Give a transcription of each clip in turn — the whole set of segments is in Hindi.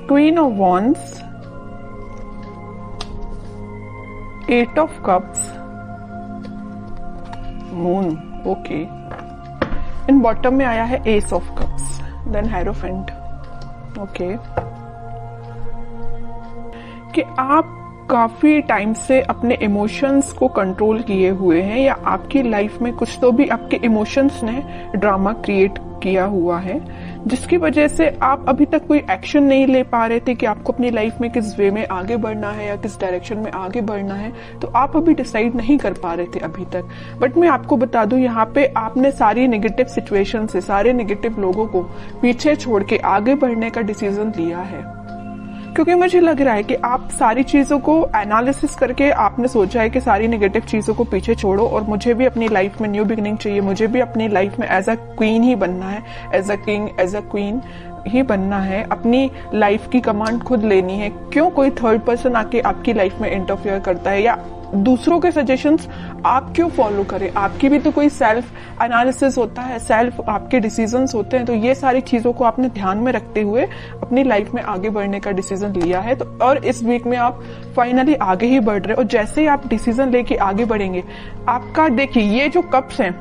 Queen of wands, 8 of cups, moon, okay. In bottom में आया है ace of cups, then hierophant, okay. कि आप काफी टाइम से अपने इमोशंस को कंट्रोल किए हुए हैं, या आपकी लाइफ में कुछ तो भी आपके इमोशंस ने ड्रामा क्रिएट किया हुआ है, जिसकी वजह से आप अभी तक कोई एक्शन नहीं ले पा रहे थे कि आपको अपनी लाइफ में किस वे में आगे बढ़ना है या किस डायरेक्शन में आगे बढ़ना है। तो आप अभी डिसाइड नहीं कर पा रहे थे अभी तक। बट मैं आपको बता दूं, यहाँ पे आपने सारी नेगेटिव सिचुएशन से, सारे नेगेटिव लोगों को पीछे छोड़ के आगे बढ़ने का डिसीजन लिया है, क्योंकि मुझे लग रहा है कि आप सारी चीजों को एनालिसिस करके आपने सोचा है कि सारी नेगेटिव चीजों को पीछे छोड़ो और मुझे भी अपनी लाइफ में न्यू बिगिनिंग चाहिए, मुझे भी अपनी लाइफ में एज अ क्वीन ही बनना है, as a king, as a queen ही बनना है, अपनी लाइफ की कमांड खुद लेनी है। क्यों कोई थर्ड पर्सन आके आपकी लाइफ में इंटरफेयर करता है, या दूसरों के सजेशंस आप क्यों फॉलो करें? आपकी भी तो कोई सेल्फ एनालिसिस होता है, सेल्फ आपके डिसीजंस होते हैं। तो ये सारी चीजों को आपने ध्यान में रखते हुए अपनी लाइफ में आगे बढ़ने का डिसीजन लिया है। तो और इस वीक में आप फाइनली आगे ही बढ़ रहे हो, और जैसे ही आप डिसीजन लेके आगे बढ़ेंगे, आपका देखिए ये जो कप्स हैं,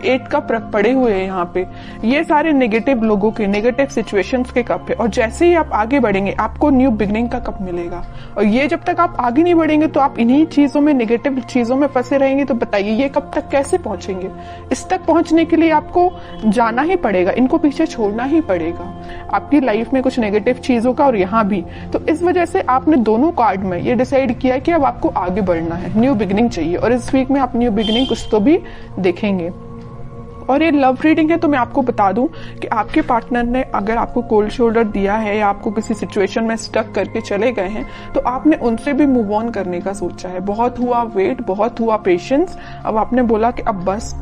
8 कप पड़े हुए हैं यहाँ पे, ये सारे नेगेटिव लोगों के, नेगेटिव सिचुएशंस के कप है। और जैसे ही आप आगे बढ़ेंगे आपको न्यू बिगनिंग का कप मिलेगा। और ये जब तक आप आगे नहीं बढ़ेंगे तो आप इन्हीं चीजों में, नेगेटिव चीजों में फंसे रहेंगे। तो बताइए ये कब तक कैसे पहुंचेंगे? इस तक पहुंचने के लिए आपको जाना ही पड़ेगा, इनको पीछे छोड़ना ही पड़ेगा, आपकी लाइफ में कुछ नेगेटिव चीजों का और यहाँ भी। तो इस वजह से आपने दोनों कार्ड में ये डिसाइड किया है कि अब आपको आगे बढ़ना है, न्यू बिगनिंग चाहिए। और इस वीक में आप न्यू बिगनिंग कुछ तो भी देखेंगे। और ये लव रीडिंग है, तो मैं आपको बता दूं कि आपके पार्टनर ने अगर आपको कोल्ड शोल्डर दिया है या आपको किसी सिचुएशन में स्टक करके चले गए हैं, तो आपने उनसे भी मूव ऑन करने का सोचा है। बहुत हुआ वेट, बहुत हुआ पेशेंस, अब आपने बोला कि अब बस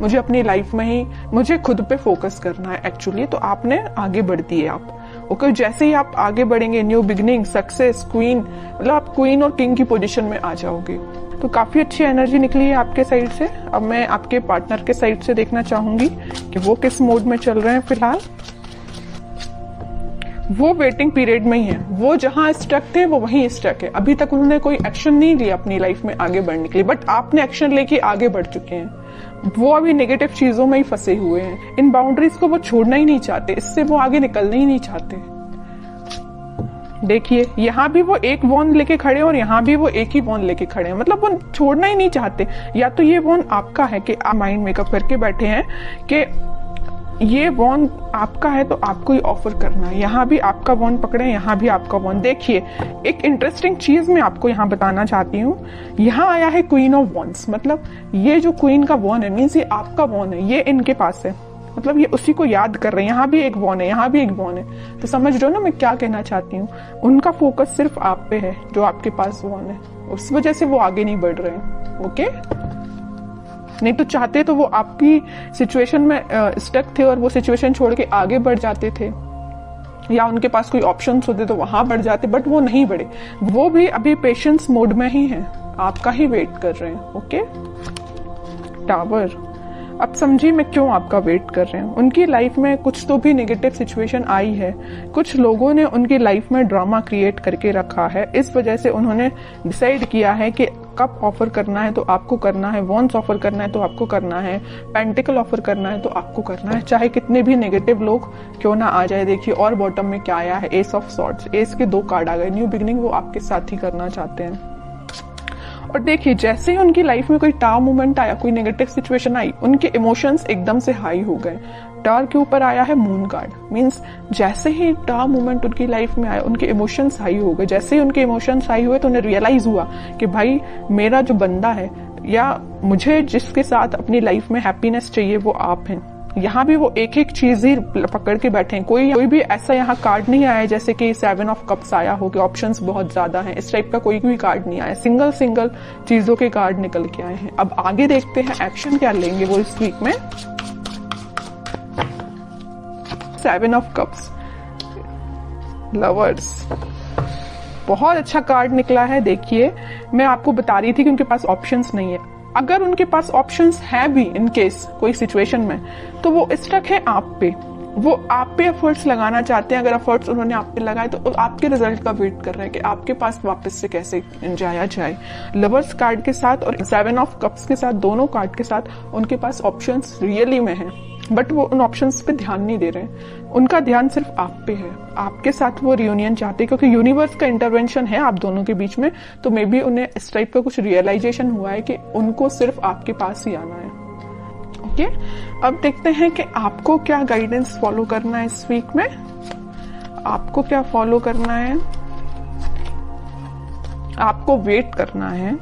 मुझे अपनी लाइफ में ही, मुझे खुद पे फोकस करना है एक्चुअली। तो आपने आगे बढ़ दिए आप, ओके। जैसे ही आप आगे बढ़ेंगे, न्यू बिगनिंग, सक्सेस, क्वीन, मतलब आप क्वीन और किंग की पोजीशन में आ जाओगे। तो काफी अच्छी एनर्जी निकली है आपके साइड से। अब मैं आपके पार्टनर के साइड से देखना चाहूंगी कि वो किस मोड में चल रहे हैं फिलहाल। वो वेटिंग पीरियड में ही है, वो जहां स्टक थे वो वहीं स्टक है। अभी तक उन्होंने कोई एक्शन नहीं लिया अपनी लाइफ में आगे बढ़ने के लिए, बट आपने एक्शन लेके आगे बढ़ चुके हैं। वो अभी नेगेटिव चीजों में ही फंसे हुए हैं, इन बाउंड्रीज को वो छोड़ना ही नहीं चाहते, इससे वो आगे निकलना ही नहीं चाहते। देखिए यहाँ भी वो एक वॉन लेके खड़े हैं और यहाँ भी वो एक ही वॉन लेके खड़े हैं, मतलब वो छोड़ना ही नहीं चाहते। या तो ये वॉन आपका है कि आप माइंड मेकअप करके बैठे हैं कि ये वॉन आपका है तो आपको ही ऑफर करना है। यहाँ भी आपका वॉन पकड़े, यहाँ भी आपका वॉन। देखिए एक इंटरेस्टिंग चीज मैं आपको यहाँ बताना चाहती हूँ। यहाँ आया है क्वीन ऑफ वॉन्स, मतलब ये जो क्वीन का वॉन है मीन्स ये आपका वॉन है, ये इनके पास है, मतलब ये उसी को याद कर रहे हैं। यहाँ भी एक वॉन है, यहाँ भी एक वॉन है। तो समझ रहे हो ना मैं क्या कहना चाहती हूँ? उनका फोकस सिर्फ आप पे है, जो आपके पास वॉन है, उस वजह से वो आगे नहीं बढ़ रहे हैं, ओके। नहीं तो चाहते तो वो आपकी सिचुएशन में स्टक थे और वो सिचुएशन छोड़ के आगे बढ़ जाते थे, या उनके पास कोई ऑप्शंस होते तो वहां बढ़ जाते, बट वो नहीं बढ़े। वो भी अभी पेशेंस मोड में ही है, आपका ही वेट कर रहे हैं, ओके। टावर, अब समझिए मैं क्यों आपका वेट कर रहे हैं। उनकी लाइफ में कुछ तो भी नेगेटिव सिचुएशन आई है, कुछ लोगों ने उनकी लाइफ में ड्रामा क्रिएट करके रखा है। इस वजह से उन्होंने डिसाइड किया है कि कप ऑफर करना है तो आपको करना है, वॉन्स ऑफर करना है तो आपको करना है, पेंटिकल ऑफर करना है तो आपको करना है, चाहे कितने भी नेगेटिव लोग क्यों ना आ जाए। देखिए और बॉटम में क्या आया है, एस ऑफ सॉर्ड्स, एस के 2 कार्ड आ गए। न्यू बिगिनिंग वो आपके साथ ही करना चाहते हैं। और देखिए जैसे ही उनकी लाइफ में कोई टावर मोमेंट आया, कोई नेगेटिव सिचुएशन आई, उनके इमोशंस एकदम से हाई हो गए। टावर के ऊपर आया है मून कार्ड, मींस जैसे ही टावर मोमेंट उनकी लाइफ में आया उनके इमोशंस हाई हो गए। जैसे ही उनके इमोशंस हाई हुए तो उन्हें रियलाइज हुआ कि भाई मेरा जो बंदा है या मुझे जिसके साथ अपनी लाइफ में हैप्पीनेस चाहिए वो आप हैं। यहाँ भी वो एक एक चीज ही पकड़ के बैठे हैं। कोई भी ऐसा यहाँ कार्ड नहीं आया जैसे कि 7 ऑफ कप्स आया हो कि ऑप्शंस बहुत ज्यादा हैं, इस टाइप का कोई भी कार्ड नहीं आया। सिंगल चीजों के कार्ड निकल के आए हैं। अब आगे देखते हैं एक्शन क्या लेंगे वो इस वीक में। 7 ऑफ कप्स, लवर्स, बहुत अच्छा कार्ड निकला है। देखिए मैं आपको बता रही थी कि उनके पास ऑप्शंस नहीं है। अगर उनके पास ऑप्शंस है भी इन केस कोई सिचुएशन में, तो वो स्टक है आप पे। वो आप पे एफर्ट्स लगाना चाहते हैं। अगर एफर्ट्स उन्होंने आप पे लगाए तो आपके रिजल्ट का वेट कर रहे हैं कि आपके पास वापस से कैसे जाया जाए। लवर्स कार्ड के साथ और 7 ऑफ कप्स के साथ, दोनों कार्ड के साथ उनके पास ऑप्शंस रियली में हैं, बट वो उन ऑप्शंस पे ध्यान नहीं दे रहे हैं। उनका ध्यान सिर्फ आप पे है, आपके साथ वो रियूनियन चाहते हैं क्योंकि यूनिवर्स का इंटरवेंशन है आप दोनों के बीच में। तो मे बी उन्हें इस टाइप का कुछ रियलाइजेशन हुआ है कि उनको सिर्फ आपके पास ही आना है। ओके, अब देखते हैं कि आपको क्या गाइडेंस फॉलो करना है इस वीक में। आपको क्या फॉलो करना है? आपको वेट करना है।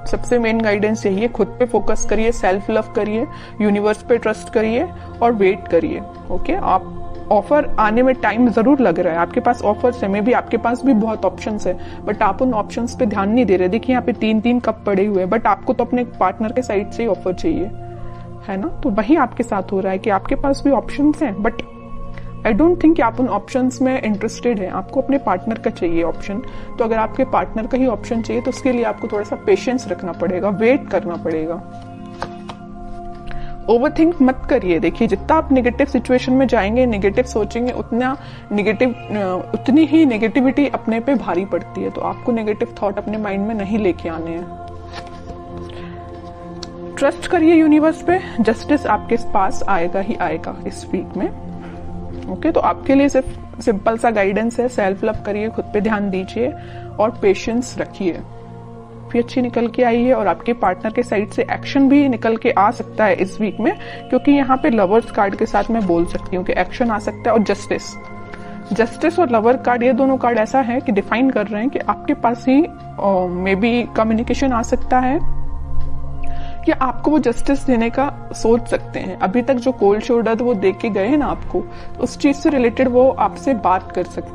सबसे मेन गाइडेंस यही है, खुद पे फोकस करिए, सेल्फ लव करिए, यूनिवर्स पे ट्रस्ट करिए और वेट करिए। ओके, आप ऑफर आने में टाइम जरूर लग रहा है, आपके पास ऑफर्स है, मे बी आपके पास भी बहुत ऑप्शंस है, बट आप उन ऑप्शंस पे ध्यान नहीं दे रहे। देखिए यहाँ पे 3-3 कप पड़े हुए हैं, बट आपको तो अपने पार्टनर के साइड से ही ऑफर चाहिए, है ना। तो वही आपके साथ हो रहा है कि आपके पास भी ऑप्शंस हैं, बट आई डोंट थिंक कि आप उन ऑप्शंस में इंटरेस्टेड हैं। आपको अपने पार्टनर का चाहिए ऑप्शन। तो अगर आपके पार्टनर का ही ऑप्शन चाहिए तो उसके लिए आपको थोड़ा सा पेशेंस रखना पड़ेगा, वेट करना पड़ेगा। ओवरथिंक मत करिए। देखिए जितना आप नेगेटिव सिचुएशन में जाएंगे, नेगेटिव सोचेंगे, उतनी ही नेगेटिविटी अपने पे भारी पड़ती है। तो आपको नेगेटिव थॉट अपने माइंड में नहीं लेके आने हैं। ट्रस्ट करिए यूनिवर्स पे, जस्टिस आपके पास आएगा ही आएगा इस वीक में। ओके, तो आपके लिए सिर्फ सिंपल सा गाइडेंस है, सेल्फ लव करिए, खुद पे ध्यान दीजिए और पेशेंस रखिए। भी अच्छी निकल के आई है और आपके पार्टनर के साइड से एक्शन भी निकल के आ सकता है इस वीक में, क्योंकि यहाँ पे लवर्स कार्ड के साथ मैं बोल सकती हूँ कि एक्शन आ सकता है। और जस्टिस और लवर कार्ड, ये दोनों कार्ड ऐसा है कि डिफाइन कर रहे हैं कि आपके पास ही मे बी कम्युनिकेशन आ सकता है या आपको वो जस्टिस देने का सोच सकते हैं। अभी तक जो कोल्ड शोल्डर वो दे के गए हैं ना आपको, उस चीज से रिलेटेड वो आपसे बात कर सकते हैं।